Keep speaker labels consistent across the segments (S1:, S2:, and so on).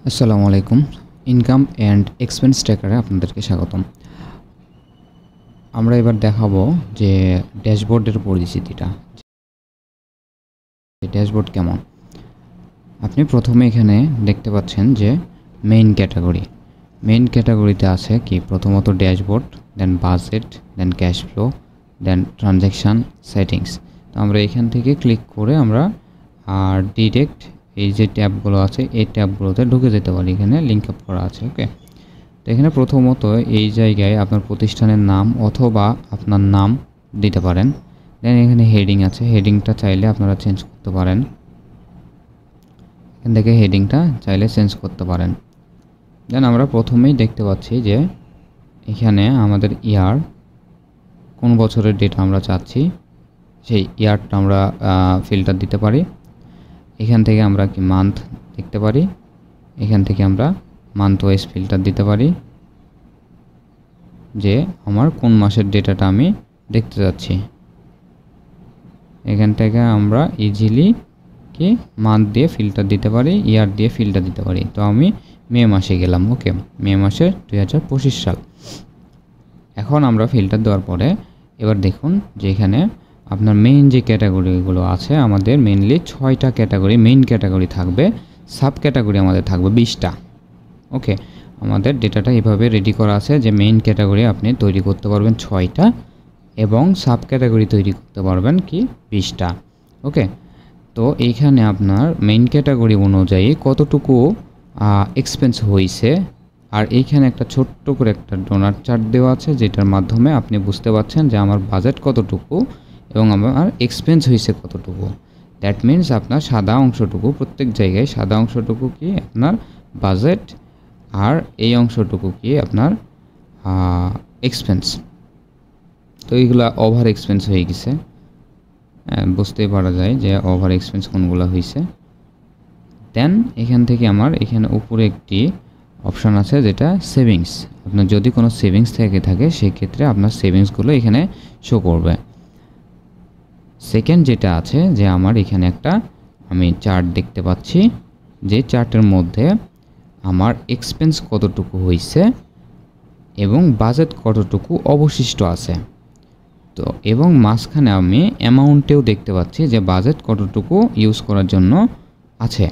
S1: আসসালামু আলাইকুম। Income and expense ট্র্যাকারে আপনাদেরকে স্বাগতম। আমরা এবার দেখাবো যে ড্যাশবোর্ডের পরিচিতিটা। ড্যাশবোর্ড কেমন? আপনি প্রথমে এখানে দেখতে পাচ্ছেন যে মেইন ক্যাটাগরি। মেইন ক্যাটাগরিতে আছে কি প্রথমত ড্যাশবোর্ড, দেন বাজেট, দেন ক্যাশ ফ্লো, দেন ট্রানজ্যাকশান সেটিংস। তো আমরা এখান থেকে ক্লিক করে আমরা ডিরেক্ট এই যে ট্যাবগুলো আছে এই ট্যাবগুলোতে ঢুকে যেতে পারি। এখানে লিঙ্ক আপ করা আছে। ওকে, তো এখানে প্রথমত এই জায়গায় আপনার প্রতিষ্ঠানের নাম অথবা আপনার নাম দিতে পারেন। দেন এখানে হেডিং আছে, হেডিংটা চাইলে আপনারা চেঞ্জ করতে পারেন। এখান থেকে হেডিংটা চাইলে চেঞ্জ করতে পারেন। দেন আমরা প্রথমেই দেখতে পাচ্ছি যে এখানে আমাদের ইয়ার, কোন বছরের ডেটা আমরা চাচ্ছি সেই ইয়ারটা আমরা ফিল্টার দিতে পারি। এখান থেকে আমরা কি মান্থ দেখতে পারি, এখান থেকে আমরা মান্থ ওয়াইজ ফিল্টার দিতে পারি যে আমার কোন মাসের ডেটাটা আমি দেখতে যাচ্ছি। এখান থেকে আমরা ইজিলি কি মান্থ দিয়ে ফিল্টার দিতে পারি, ইয়ার দিয়ে ফিল্টার দিতে পারি। তো আমি মে মাসে গেলাম। ওকে, মে মাসের 2025 সাল। এখন আমরা ফিল্টার দেওয়ার পরে এবার দেখুন যে এখানে আপনার মেইন যে ক্যাটাগরিগুলো আছে, আমাদের মেইনলি 6টা ক্যাটাগরি মেইন ক্যাটাগরি থাকবে, সাব ক্যাটাগরি আমাদের থাকবে 20টা। ওকে, আমাদের ডেটাটা এভাবে রেডি করা আছে যে মেইন ক্যাটাগরি আপনি তৈরি করতে পারবেন 6টা এবং সাব ক্যাটাগরি তৈরি করতে পারবেন কি 20টা। ওকে, তো এইখানে আপনার মেইন ক্যাটাগরি অনুযায়ী কতটুকু এক্সপেন্স হয়েছে, আর এইখানে একটা ছোট্ট করে একটা ডোনার চার্ট দেওয়া আছে যেটার মাধ্যমে আপনি বুঝতে পারছেন যে আমার বাজেট কতটুকু এবং আমার এক্সপেন্স হয়েছে কতটুকু। দ্যাট মিনস আপনার সাদা অংশটুকু, প্রত্যেক জায়গায় সাদা অংশটুকু কি আপনার বাজেট, আর এই অংশটুকু কি আপনার এক্সপেন্স। তো এইগুলা ওভার এক্সপেন্স হয়ে গেছে, বুঝতেই পারা যায় যে ওভার এক্সপেন্স কোনগুলো হয়েছে। দেন এখান থেকে আমার এখানে উপরে একটি অপশান আছে যেটা সেভিংস। আপনার যদি কোনো সেভিংস থেকে থাকে সেক্ষেত্রে আপনার সেভিংসগুলো এখানে শো করবে। সেকেন্ড যেটা আছে যে আমার এখানে একটা আমি চার্ট দেখতে পাচ্ছি, যে চার্টের মধ্যে আমার এক্সপেন্স কতটুকু হয়েছে এবং বাজেট কতটুকু অবশিষ্ট আছে। তো এবং মাঝখানে আমি অ্যামাউন্টেও দেখতে পাচ্ছি যে বাজেট কতটুকু ইউজ করার জন্য আছে।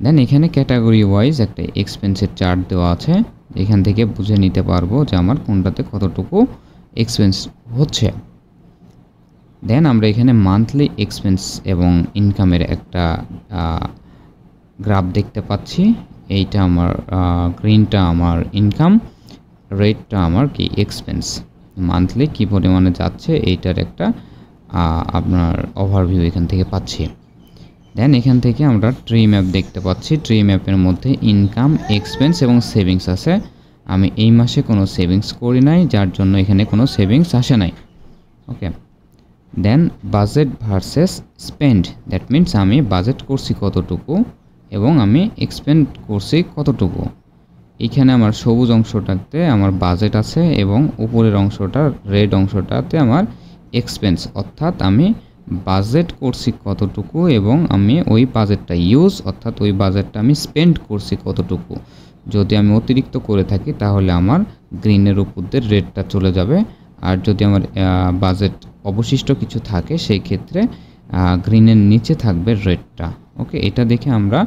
S1: দেন এখানে ক্যাটাগরি ওয়াইজ একটা এক্সপেন্সের চার্ট দেওয়া আছে, এখান থেকে বুঝে নিতে পারবো যে আমার কোনটাতে কতটুকু এক্সপেন্স হচ্ছে। দেন আমরা এখানে মান্থলি এক্সপেন্স এবং ইনকামের একটা গ্রাফ দেখতে পাচ্ছি। এইটা আমার গ্রিনটা আমার ইনকাম, রেডটা আমার কি এক্সপেন্স, মান্থলি কী পরিমাণে যাচ্ছে এইটার একটা আপনার ওভারভিউ এখান থেকে পাচ্ছি। দেন এখান থেকে আমরা ট্রি ম্যাপ দেখতে পাচ্ছি, ট্রি ম্যাপের মধ্যে ইনকাম, এক্সপেন্স এবং সেভিংস আছে। আমি এই মাসে কোনো সেভিংস করি নাই, যার জন্য এখানে কোনো সেভিংস আসে নাই। Okay, then budget versus spend, that means আমি বাজেট করছি কতটুকু এবং আমি এক্সপেন্ড করছি কতটুকু। এইখানে আমার সবুজ অংশটাতে আমার বাজেট আছে এবং উপরের অংশটা রেড অংশটাতে আমার এক্সপেন্স, অর্থাৎ আমি বাজেট করছি কতটুকু এবং আমি ওই বাজেটটা ইউজ, অর্থাৎ ওই বাজেটটা আমি স্পেন্ড করছি কতটুকু। যদি আমি অতিরিক্ত করে থাকি তাহলে আমার গ্রিনের উপর দিয়ে রেডটা চলে যাবে, আর যদি আমার বাজেট অবশিষ্ট কিছু থাকে সেই ক্ষেত্রে গ্রিনের নিচে থাকবে রেডটা। ওকে, এটা দেখে আমরা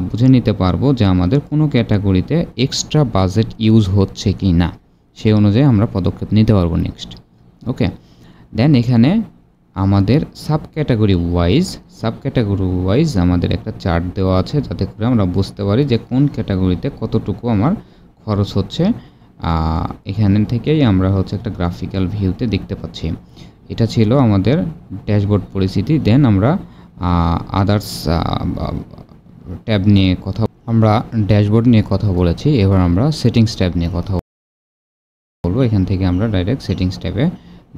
S1: বুঝে নিতে পারবো যে আমাদের কোনো ক্যাটাগরিতে এক্সট্রা বাজেট ইউজ হচ্ছে কি না, সেই অনুযায়ী আমরা পদক্ষেপ নিতে পারবো নেক্সট। ওকে, দেন এখানে আমাদের সাব ক্যাটাগরি ওয়াইজ আমাদের একটা চার্ট দেওয়া আছে যাতে করে আমরা বুঝতে পারি যে কোন ক্যাটাগরিতে কতটুকু আমার খরচ হচ্ছে। এখান থেকেই আমরা হচ্ছে একটা গ্রাফিক্যাল ভিউতে দেখতে পাচ্ছি। এটা ছিল আমাদের ড্যাশবোর্ড পরিস্থিতি। দেন আমরা আদার্স ট্যাব নিয়ে আমরা ড্যাশবোর্ড নিয়ে কথা বলেছি, এবার আমরা সেটিংস ট্যাব নিয়ে কথা বলবো। এখান থেকে আমরা ডাইরেক্ট সেটিংস ট্যাবে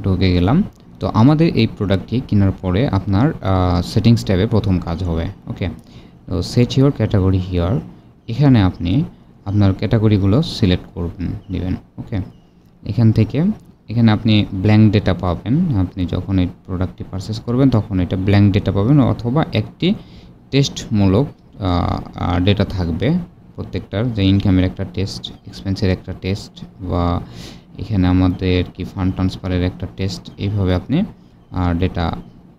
S1: ঢুকে গেলাম। তো আমাদের এই প্রোডাক্টটি কেনার পরে আপনার সেটিংস ট্যাবে প্রথম কাজ হবে। ওকে, তো সেট ইউর ক্যাটাগরি হিয়ার, এখানে আপনি আপনার ক্যাটাগরিগুলো সিলেক্ট নেবেন। ওকে, এখান থেকে এখানে আপনি ব্ল্যাঙ্ক ডেটা পাবেন। আপনি যখন এই প্রোডাক্টটি পারচেস করবেন তখন এটা ব্ল্যাঙ্ক ডেটা পাবেন, অথবা একটি টেস্টমূলক ডেটা থাকবে প্রত্যেকটার, যে ইনকামের একটা টেস্ট, এক্সপেন্সের একটা টেস্ট, বা এখানে আমাদের কি ফান্ড ট্রান্সফারের একটা টেস্ট, এইভাবে আপনি ডেটা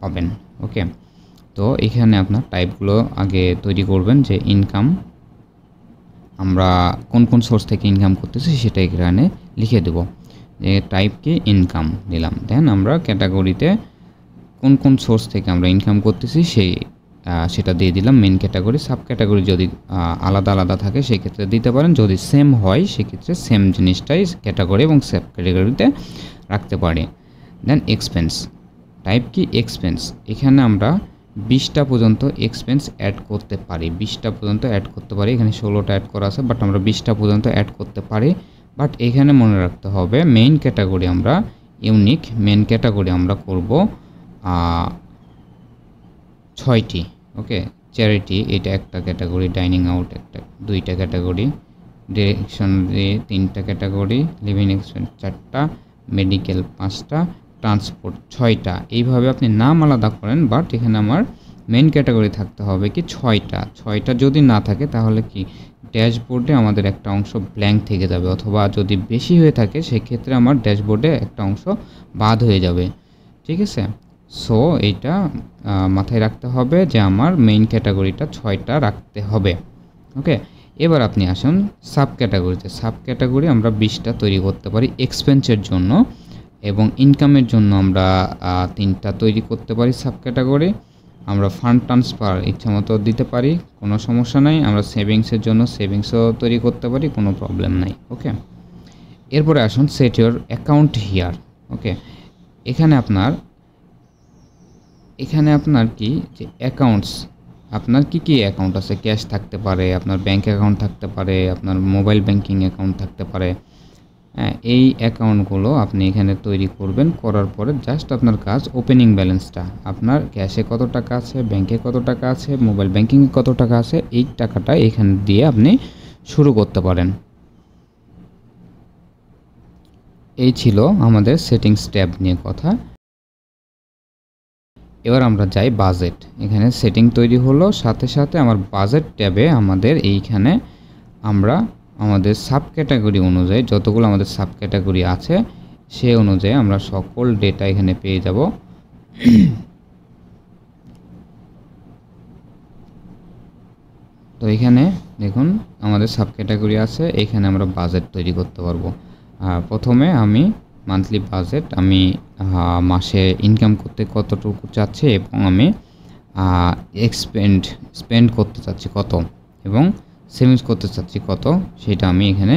S1: পাবেন। ওকে, তো এখানে আপনার টাইপগুলো আগে তৈরি করবেন, যে ইনকাম আমরা কোন কোন সোর্স থেকে ইনকাম করতেছি সেটা এখানে লিখে দেব, যে টাইপ কি ইনকাম দিলাম। দেন আমরা ক্যাটাগরিতে কোন কোন সোর্স থেকে আমরা ইনকাম করতেছি সেটা দিয়ে দিলাম মেন ক্যাটাগরি। সাব ক্যাটাগরি যদি আলাদা আলাদা থাকে সেক্ষেত্রে দিতে পারেন, যদি সেম হয় সেক্ষেত্রে সেম জিনিসটাই ক্যাটাগরি এবং সাব ক্যাটাগরিতে রাখতে পারি। দেন এক্সপেন্স, টাইপ কি এক্সপেন্স, এখানে আমরা 20টা পর্যন্ত এক্সপেন্স অ্যাড করতে পারি, 20টা পর্যন্ত অ্যাড করতে পারি। এখানে 16টা অ্যাড করা আছে, বাট আমরা 20টা পর্যন্ত অ্যাড করতে পারি। বাট এখানে মনে রাখতে হবে মেইন ক্যাটাগরি আমরা ইউনিক মেইন ক্যাটাগরি আমরা করব 6টি। ওকে, চ্যারিটি এটা একটা ক্যাটাগরি, ডাইনিং আউট একটা, 2টা ক্যাটাগরি, ডিরেকশনারি 3টা ক্যাটাগরি, লিভিং এক্সপেন্স 4টা, মেডিকেল 5টা, ট্রান্সপোর্ট 6টা। এইভাবে আপনি নাম আলাদা করেন, বাট এখানে আমার মেইন ক্যাটাগরি থাকতে হবে কি 6টা যদি না থাকে তাহলে কি ড্যাশবোর্ডে আমাদের একটা অংশ ব্ল্যাঙ্ক থেকে যাবে, অথবা যদি বেশি হয়ে থাকে সেক্ষেত্রে আমার ড্যাশবোর্ডে একটা অংশ বাদ হয়ে যাবে। ঠিক আছে, সো এইটা মাথায় রাখতে হবে যে আমার মেইন ক্যাটাগরিটা 6টা রাখতে হবে। ওকে, এবার আপনি আসুন সাব ক্যাটাগরিতে। সাব ক্যাটাগরি আমরা 20টা তৈরি করতে পারি এক্সপেন্সের জন্য, এবং ইনকামের জন্য আমরা 3টা তৈরি করতে পারি সাব ক্যাটাগরি। আমরা ফান্ড ট্রান্সফার ইচ্ছামতো দিতে পারি, কোনো সমস্যা নাই। আমরা সেভিংসের জন্য সেভিংসও তৈরি করতে পারি, কোনো প্রবলেম নাই। ওকে, এরপরে আসুন সেট ইউর অ্যাকাউন্ট হিয়ার। ওকে, এখানে আপনার কি যে অ্যাকাউন্টস, আপনার কি কি অ্যাকাউন্ট আছে, ক্যাশ থাকতে পারে, আপনার ব্যাঙ্ক অ্যাকাউন্ট থাকতে পারে, আপনার মোবাইল ব্যাঙ্কিং অ্যাকাউন্ট থাকতে পারে। হ্যাঁ, এই অ্যাকাউন্টগুলো আপনি এখানে তৈরি করবেন। করার পরে জাস্ট আপনার কাজ ওপেনিং ব্যালেন্সটা, আপনার ক্যাশে কত টাকা আছে, ব্যাঙ্কে কত টাকা আছে, মোবাইল ব্যাঙ্কিংয়ে কত টাকা আছে, এই টাকাটা এখানে দিয়ে আপনি শুরু করতে পারেন। এই ছিল আমাদের সেটিংস ট্যাব নিয়ে কথা। এবার আমরা যাই বাজেট। এখানে সেটিং তৈরি হলো, সাথে সাথে আমার বাজেট ট্যাবে আমাদের এইখানে আমরা আমাদের সাব ক্যাটাগরি অনুযায়ী যতগুলো আমাদের সাব ক্যাটাগরি আছে সে অনুযায়ী আমরা সকল ডেটা এখানে পেয়ে যাব। তো এখানে দেখুন আমাদের সাব ক্যাটাগরি আছে, এখানে আমরা বাজেট তৈরি করতে পারবো। প্রথমে আমি মান্থলি বাজেট, আমি মাসে ইনকাম করতে কতটুকু চাচ্ছি এবং আমি স্পেন্ড করতে চাচ্ছি কত, এবং সেভিংস করতে চাচ্ছি কত, সেটা আমি এখানে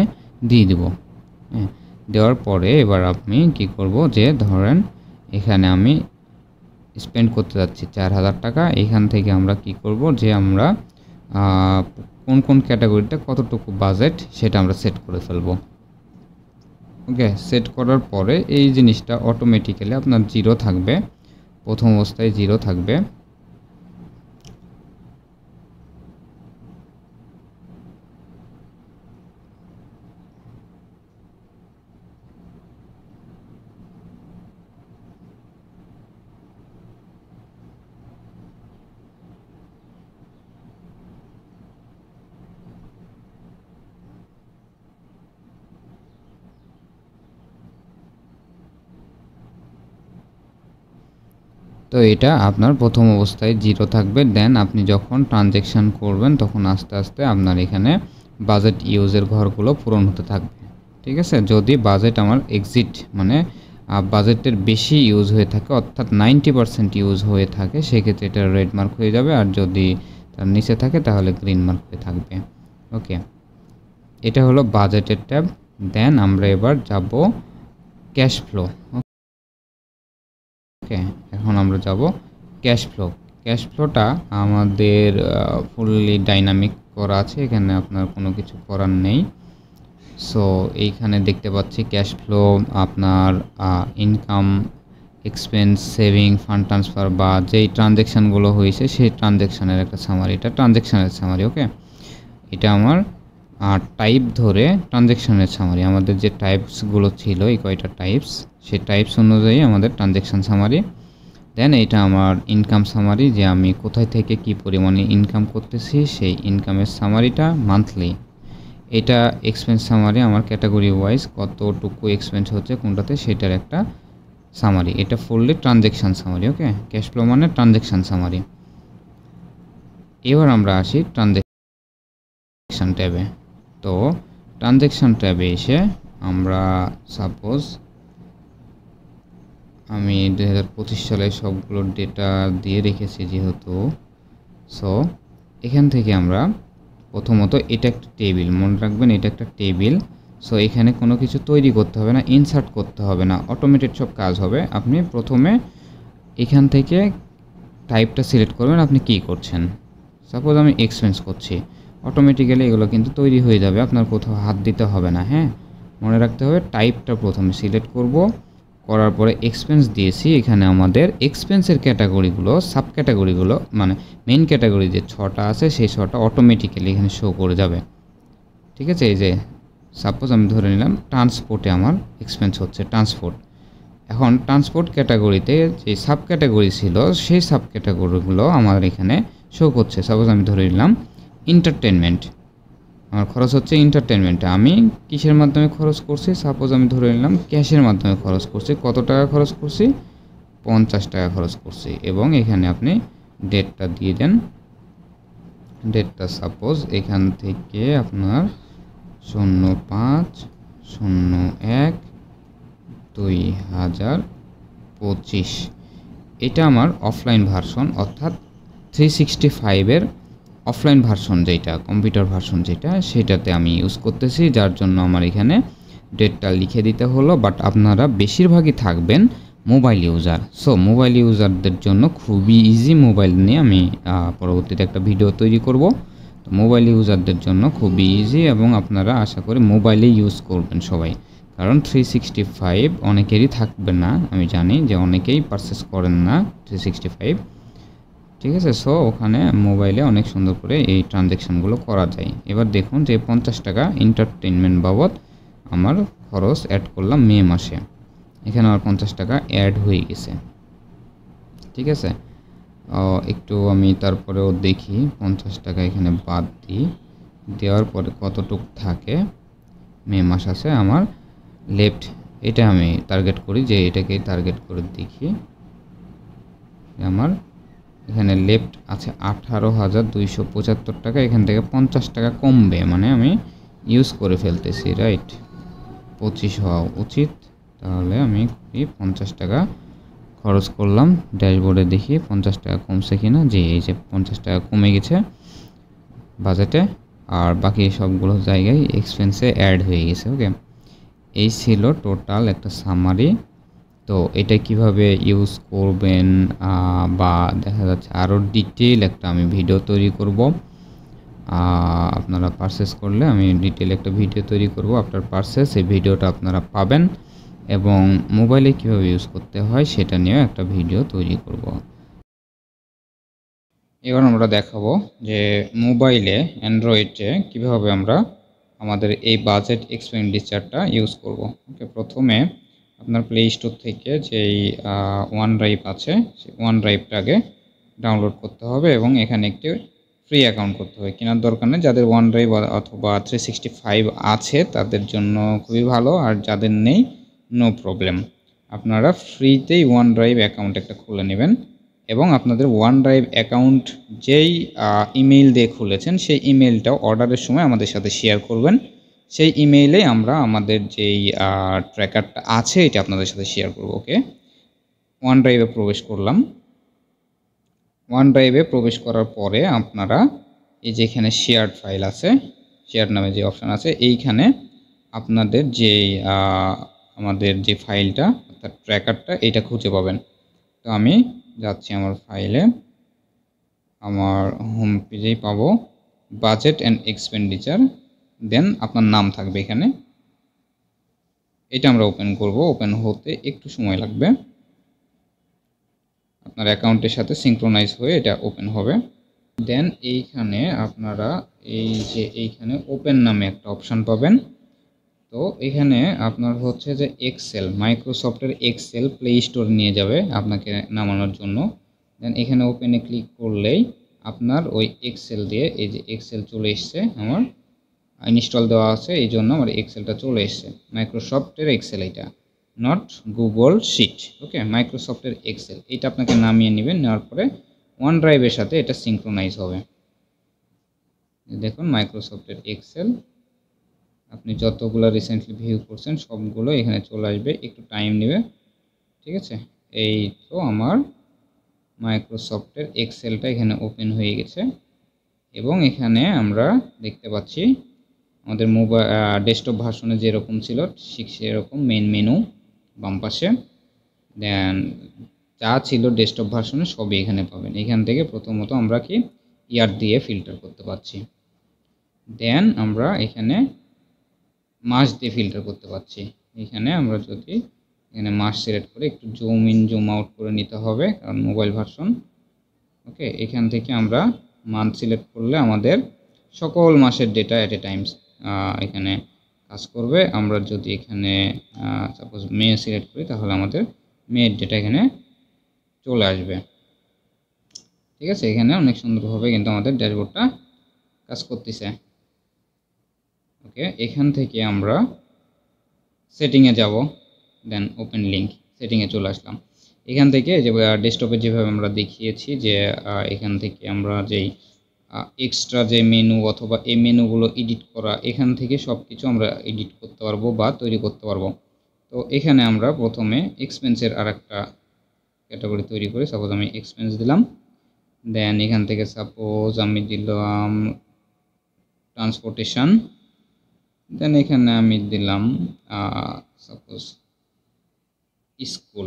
S1: দিয়ে দেব। হ্যাঁ, দেওয়ার পরে এবার আমি কি করব, যে ধরেন এখানে আমি স্পেন্ড করতে যাচ্ছি 4000 টাকা। এখান থেকে আমরা কি করব, যে আমরা কোন কোন ক্যাটাগরিতে কতটুকু বাজেট সেটা আমরা সেট করে ফেলব। ওকে, সেট করার পরে এই জিনিসটা অটোমেটিক্যালি আপনার 0 থাকবে, প্রথম অবস্থায় 0 থাকবে। তো এটা আপনার প্রথম অবস্থায় 0 থাকবে। দেন আপনি যখন ট্রানজ্যাকশান করবেন তখন আস্তে আস্তে আপনার এখানে বাজেট ইউজের ঘরগুলো পূরণ হতে থাকবে। ঠিক আছে, যদি বাজেট আমার এক্সিট মানে বাজেটের বেশি ইউজ হয়ে থাকে, অর্থাৎ 90% ইউজ হয়ে থাকে, সেক্ষেত্রে এটা রেড মার্ক হয়ে যাবে, আর যদি তার নিচে থাকে তাহলে গ্রিন মার্ক হয়ে থাকবে। ওকে, এটা হলো বাজেটের ট্যাব। দেন আমরা এবার যাব ক্যাশ ফ্লো। ওকে, এখন আমরা যাব ক্যাশ ফ্লো। ক্যাশ ফ্লোটা আমাদের ফুললি ডাইনামিক করা আছে, এখানে আপনার কোনো কিছু করার নেই। সো এইখানে দেখতে পাচ্ছি ক্যাশ ফ্লো আপনার income, expense, saving, fund transfer বা যেই ট্রানজ্যাকশানগুলো হয়েছে সেই ট্রানজ্যাকশানের একটা সামারি, এটা ট্রানজ্যাকশানের সামারি। ওকে, এটা আমার টাইপ ধরে ট্রানজ্যাকশানের সামারি, আমাদের যে টাইপসগুলো ছিল এই কয়টা টাইপস, সেই টাইপস অনুযায়ী আমাদের ট্রানজ্যাকশান সামারি। দেন এটা আমার ইনকাম সামারি, যে আমি কোথায় থেকে কি পরিমাণে ইনকাম করতেছি সেই ইনকামের সামারিটা মান্থলি। এটা এক্সপেন্স সামারি, আমার ক্যাটাগরি ওয়াইজ কতটুকু এক্সপেন্স হচ্ছে কোনটাতে সেটার একটা সামারি। এটা ফুললি ট্রানজ্যাকশান সামারি। ওকে, ক্যাশ ফ্লো মানে ট্রানজ্যাকশান সামারি। এবার আমরা আসি ট্রানজ্যাকশান ট্যাবে। তো ট্রানজ্যাকশান ট্যাবে এসে আমরা সাপোজ আমি 2025 সালে সবগুলো ডেটা দিয়ে রেখেছি যেহেতু, সো এখান থেকে আমরা প্রথমত এটা একটা টেবিল, মনে রাখবেন এটা একটা টেবিল। সো এখানে কোনো কিছু তৈরি করতে হবে না, ইনসার্ট করতে হবে না, অটোমেটেড সব কাজ হবে। আপনি প্রথমে এখান থেকে টাইপটা সিলেক্ট করবেন আপনি কী করছেন। সাপোজ আমি এক্সপেন্স করছি, অটোমেটিক্যালি এগুলো কিন্তু তৈরি হয়ে যাবে, আপনার কোথাও হাত দিতে হবে না। হ্যাঁ, মনে রাখতে হবে টাইপটা প্রথমে সিলেক্ট করব, করার পরে এক্সপেন্স দিয়েছি। এখানে আমাদের এক্সপেন্সের ক্যাটাগরিগুলো, সাব ক্যাটাগরিগুলো মানে মেইন ক্যাটাগরি যে 6টা আছে সেই 6টা অটোমেটিক্যালি এখানে শো করে যাবে। ঠিক আছে, এই যে সাপোজ আমি ধরে নিলাম ট্রান্সপোর্টে আমার এক্সপেন্স হচ্ছে ট্রান্সপোর্ট। এখন ট্রান্সপোর্ট ক্যাটাগরিতে যে সাব ক্যাটাগরি ছিল সেই সাব ক্যাটাগরিগুলো আমার এখানে শো করছে। সাপোজ আমি ধরে নিলাম এন্টারটেনমেন্ট, আমার খরচ হচ্ছে এন্টারটেনমেন্টে। আমি কিসের মাধ্যমে খরচ করছি, সাপোজ আমি ধরে নিলাম ক্যাশের মাধ্যমে খরচ করছি। কত টাকা খরচ করছি, 50 টাকা খরচ করছি। এবং এখানে আপনি ডেটটা দিয়ে দেন, ডেটটা সাপোজ এখান থেকে আপনার 05/01/2025। এটা আমার অফলাইন ভার্সন, অর্থাৎ 365-এর অফলাইন ভার্সন যেটা, কম্পিউটার ভার্সন যেটা, সেটাতে আমি ইউজ করতেছি, যার জন্য আমার এখানে ডেটটা লিখে দিতে হলো। বাট আপনারা বেশিরভাগই থাকবেন মোবাইল ইউজার। সো মোবাইল ইউজারদের জন্য খুবই ইজি, মোবাইল নিয়ে আমি পরবর্তীতে একটা ভিডিও তৈরি করব। তো মোবাইল ইউজারদের জন্য খুবই ইজি, এবং আপনারা আশা করি মোবাইলে ইউজ করবেন সবাই, কারণ 365 অনেকেরই থাকবে না। আমি জানি যে অনেকেই পারচেস করেন না 365। ঠিক আছে, সো ওখানে মোবাইলে অনেক সুন্দর করে এই ট্রানজ্যাকশানগুলো করা যায়। এবার দেখুন যে 50 টাকা এন্টারটেনমেন্ট বাবদ আমার খরচ অ্যাড করলাম মে মাসে, এখানে আমার 50 টাকা অ্যাড হয়ে গেছে। ঠিক আছে, একটু আমি তারপরেও দেখি 50 টাকা এখানে বাদ দিই, দেওয়ার পরে কতটুকু থাকে। মে মাস আছে আমার লেফট, এটা আমি টার্গেট করি, যে এটাকে টার্গেট করে দেখি আমার এখানে লেফট আছে 18,275 টাকা। এখান থেকে 50 টাকা কমবে, মানে আমি ইউজ করে ফেলতেছি, রাইট। 25 হওয়া উচিত, তাহলে আমি 50 টাকা খরচ করলাম। ড্যাশবোর্ডে দেখি 50 টাকা কমছে কিনা, যে এই যে 50 টাকা কমে গেছে বাজেটে, আর বাকি সবগুলো জায়গায় এক্সপেন্সে অ্যাড হয়ে গেছে। ওকে, এই ছিল টোটাল একটা সামারি। তো এটা কিভাবে ইউজ করবেন বা দেখা যাচ্ছে আরও ডিটেইল একটা আমি ভিডিও তৈরি করব। আপনারা পারচেস করলে আমি ডিটেইল একটা ভিডিও তৈরি করব আফটার পারচেস, এই ভিডিওটা আপনারা পাবেন, এবং মোবাইলে কীভাবে ইউজ করতে হয় সেটা নিয়েও একটা ভিডিও তৈরি করব। এবার আমরা দেখাবো যে মোবাইলে অ্যান্ড্রয়েডে কীভাবে আমরা আমাদের এই বাজেট এক্সপেন্ডিচারটা ইউজ করব। ওকে, প্রথমে আপনার প্লে স্টোর থেকে যেই ওয়ান ড্রাইভ আছে সেই ওয়ান ড্রাইভটাকে ডাউনলোড করতে হবে, এবং এখানে একটি ফ্রি অ্যাকাউন্ট করতে হবে। কেনার দরকার নেই, যাদের ওয়ান ড্রাইভ অথবা 365 আছে তাদের জন্য খুবই ভালো, আর যাদের নেই নো প্রবলেম। আপনারা ফ্রিতেই ওয়ান ড্রাইভ অ্যাকাউন্ট একটা খুলে নেবেন, এবং আপনাদের ওয়ান ড্রাইভ অ্যাকাউন্ট যেই ইমেইল দিয়ে খুলেছেন সেই ইমেইলটাও অর্ডারের সময় আমাদের সাথে শেয়ার করবেন। সেই ইমেইলে আমরা আমাদের যেই ট্র্যাকারটা আছে এটা আপনাদের সাথে শেয়ার করব। ওকে, ওয়ান ড্রাইভে প্রবেশ করলাম। ওয়ান ড্রাইভে প্রবেশ করার পরে আপনারা এই যে এখানে শেয়ার্ড ফাইল আছে, শেয়ার নামে যে অপশান আছে, এইখানে আপনাদের যেই আমাদের যে ফাইলটা অর্থাৎ ট্র্যাকারটা এটা খুঁজে পাবেন। তো আমি যাচ্ছি আমার ফাইলে, আমার হোম পেজেই পাবো বাজেট অ্যান্ড এক্সপেন্ডিচার, দেন আপনার নাম থাকবে এখানে। এটা আমরা ওপেন করব, ওপেন হতে একটু সময় লাগবে, আপনার অ্যাকাউন্টের সাথে সিঙ্ক্রোনাইজ হয়ে এটা ওপেন হবে। দেন এইখানে আপনারা এই যে এইখানে ওপেন নামে একটা অপশান পাবেন। তো তো এখানে আপনার হচ্ছে যে এক্সেল, মাইক্রোসফটের এক্সেল প্লে স্টোরে নিয়ে যাবে আপনাকে নামানোর জন্য। দেন এখানে ওপেনে ক্লিক করলেই আপনার ওই এক্সেল দিয়ে, এই যে এক্সেল চলে এসছে, আমার ইনস্টল দেওয়া আছে, এই জন্য আমার এক্সেলটা চলে এসছে। মাইক্রোসফটের এক্সেল এটা, নট গুগল শিট। ওকে, মাইক্রোসফটের এক্সেল এটা আপনাকে নামিয়ে নেবেন। নেওয়ার পরে ওয়ান ড্রাইভের সাথে এটা সিঙ্ক্রোনাইজ হবে। দেখুন মাইক্রোসফটের এক্সেল, আপনি যতগুলো রিসেন্টলি ভিউ করছেন সবগুলো এখানে চলে আসবে, একটু টাইম নেবে। ঠিক আছে, এই তো আমার মাইক্রোসফটের এক্সেলটা এখানে ওপেন হয়ে গেছে এবং এখানে আমরা দেখতে পাচ্ছি আমাদের মোবাইল ডেস্কটপ ভার্সনে যেরকম ছিল ঠিক সেরকম মেন মেনু বাম পাশে। দেন যা ছিল ডেস্কটপ ভার্সনে সবই এখানে পাবেন। এখান থেকে প্রথমত আমরা কি ইয়ার দিয়ে ফিল্টার করতে পারছি, দেন আমরা এখানে মাস দিয়ে ফিল্টার করতে পারছি। এখানে আমরা যদি এখানে মাস সিলেক্ট করে একটু জুম ইন জুম আউট করে নিতে হবে, কারণ মোবাইল ভার্সন। ওকে, এখান থেকে আমরা মান্থ সিলেক্ট করলে আমাদের সকল মাসের ডেটা অ্যাট এ টাইমস এখানে কাজ করবে। আমরা যদি এখানে সাপোজ মে সিলেক্ট করি তাহলে আমাদের মেয়ের ডেটা এখানে চলে আসবে। ঠিক আছে, এখানে অনেক সুন্দরভাবে কিন্তু আমাদের ড্যাশবোর্ডটা কাজ করতেছে। ওকে, এখান থেকে আমরা সেটিংয়ে যাব, দেন ওপেন লিঙ্ক, সেটিংয়ে চলে আসলাম। এখান থেকে যে ডেস্কটপে যেভাবে আমরা দেখিয়েছি যে এখান থেকে আমরা যেই এক্সট্রা যে মেনু অথবা এই মেনুগুলো এডিট করা, এখান থেকে সব কিছু আমরা এডিট করতে পারবো বা তৈরি করতে পারবো। তো এখানে আমরা প্রথমে এক্সপেন্সের আর একটা ক্যাটাগরি তৈরি করি। সাপোজ আমি এক্সপেন্স দিলাম, দেন এখান থেকে সাপোজ আমি দিলাম ট্রান্সপোর্টেশন, দেন এখানে আমি দিলাম সাপোজ স্কুল,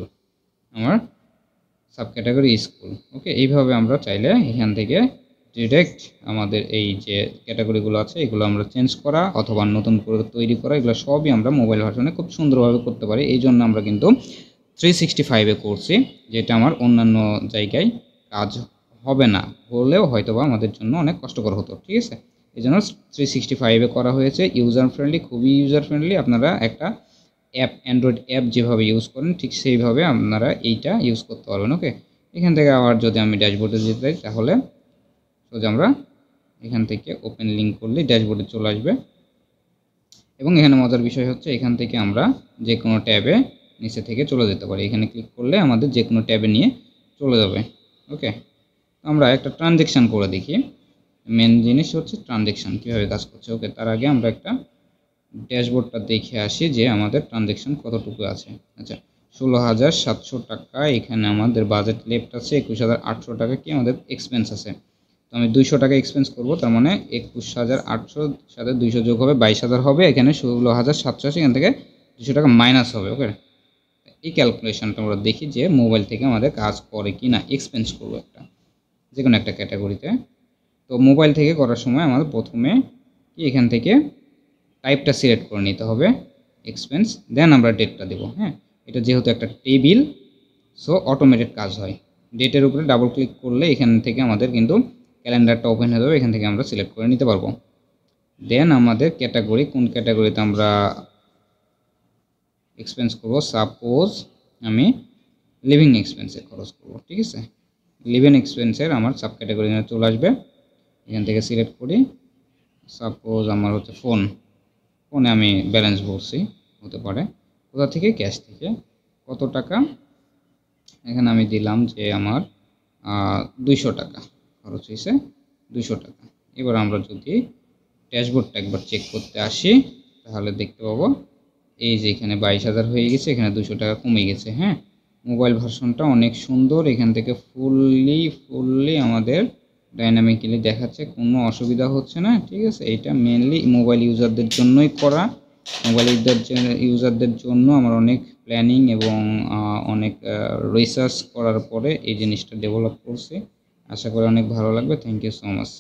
S1: আমার সাব ক্যাটাগরি স্কুল। ওকে, এইভাবে আমরা চাইলে এখান থেকে ডিরেক্ট আমাদের এই যে ক্যাটাগরিগুলো আছে এগুলো আমরা চেঞ্জ করা অথবা নতুন করে তৈরি করা, এগুলো সবই আমরা মোবাইল ভার্সনে খুব সুন্দরভাবে করতে পারি। এই জন্য আমরা কিন্তু 365-এ করছি, যেটা আমার অন্যান্য জায়গায় কাজ হবে না, হলেও হয়তোবা আমাদের জন্য অনেক কষ্টকর হতো। ঠিক আছে, এই জন্য 365-এ করা হয়েছে। ইউজার ফ্রেন্ডলি, খুবই ইউজার ফ্রেন্ডলি। আপনারা একটা অ্যাপ, অ্যান্ড্রয়েড অ্যাপ যেভাবে ইউজ করেন ঠিক সেইভাবে আপনারা এইটা ইউজ করতে পারবেন। ওকে, এখান থেকে আবার যদি আমি ড্যাশবোর্ডে যেতে চাই তাহলে সোজা আমরা এখান থেকে ওপেন লিঙ্ক করলে ড্যাশবোর্ডে চলে আসবে। এবং এখানে মজার বিষয় হচ্ছে এখান থেকে আমরা যে কোনো ট্যাবে নিচে থেকে চলে যেতে পারি। এখানে ক্লিক করলে আমাদের যে কোনো ট্যাবে নিয়ে চলে যাবে। ওকে, আমরা একটা ট্রানজ্যাকশান করে দেখি। মেন জিনিস হচ্ছে ট্রানজ্যাকশান কীভাবে কাজ করছে। ওকে, তার আগে আমরা একটা ড্যাশবোর্ডটা দেখে আসি যে আমাদের ট্রানজ্যাকশান কতটুকু আছে। আচ্ছা, 16,700 টাকা এখানে আমাদের বাজেট লেফট আছে, 21,800 টাকা কি আমাদের এক্সপেন্স আছে। তো আমি 200 টাকা এক্সপেন্স করবো, তার মানে 21,800 সাথে 200 যোগ হবে 22,000 হবে। এখানে 16,700 আছে, এখান থেকে 200 টাকা মাইনাস হবে। ওকে, এই ক্যালকুলেশনটা আমরা দেখি যে মোবাইল থেকে আমাদের কাজ করে কি না। এক্সপেন্স করবো একটা, যে কোনো একটা ক্যাটাগরিতে। তো মোবাইল থেকে করার সময় আমাদের প্রথমে কি এখান থেকে টাইপটা সিলেক্ট করে নিতে হবে এক্সপেন্স, দেন আমরা ডেটটা দেবো। হ্যাঁ, এটা যেহেতু একটা টেবিল, সো অটোমেটেড কাজ হয়। ডেটের উপরে ডাবল ক্লিক করলে এখান থেকে আমাদের কিন্তু ক্যালেন্ডারটা ওপেন হয়ে যাবে, এখান থেকে আমরা সিলেক্ট করে নিতে পারবো। দেন আমাদের ক্যাটাগরি, কোন ক্যাটাগরিতে আমরা এক্সপেন্স করব, সাপোজ আমি লিভিং এক্সপেন্সে খরচ করব। ঠিক আছে, লিভিং এক্সপেন্সের আমার সাব ক্যাটাগরি চলে আসবে। এখান থেকে সিলেক্ট করি, সাপোজ আমার হচ্ছে ফোনে আমি ব্যালেন্স ভরছি, হতে পারে কোথা থেকে, ক্যাশ থেকে। কত টাকা, এখানে আমি দিলাম যে আমার 200 টাকা খরচ হয়েছে, 200 টাকা। এবার আমরা যদি ড্যাশবোর্ডটা একবার চেক করতে আসি তাহলে দেখতে পাবো এই যে এখানে 22,000 হয়ে গেছে, এখানে 200 টাকা কমে গেছে। হ্যাঁ, মোবাইল ভার্সনটা অনেক সুন্দর, এখান থেকে ফুললি আমাদের ডাইনামিক্যালি দেখাচ্ছে, কোনো অসুবিধা হচ্ছে না। ঠিক আছে, এটা মেনলি মোবাইল ইউজারদের জন্যই করা। মোবাইল ইউজারদের জন্য আমার অনেক প্ল্যানিং এবং অনেক রিসার্চ করার পরে এই জিনিসটা ডেভেলপ করছি। আশা করি অনেক ভালো লাগবে। Thank you so much.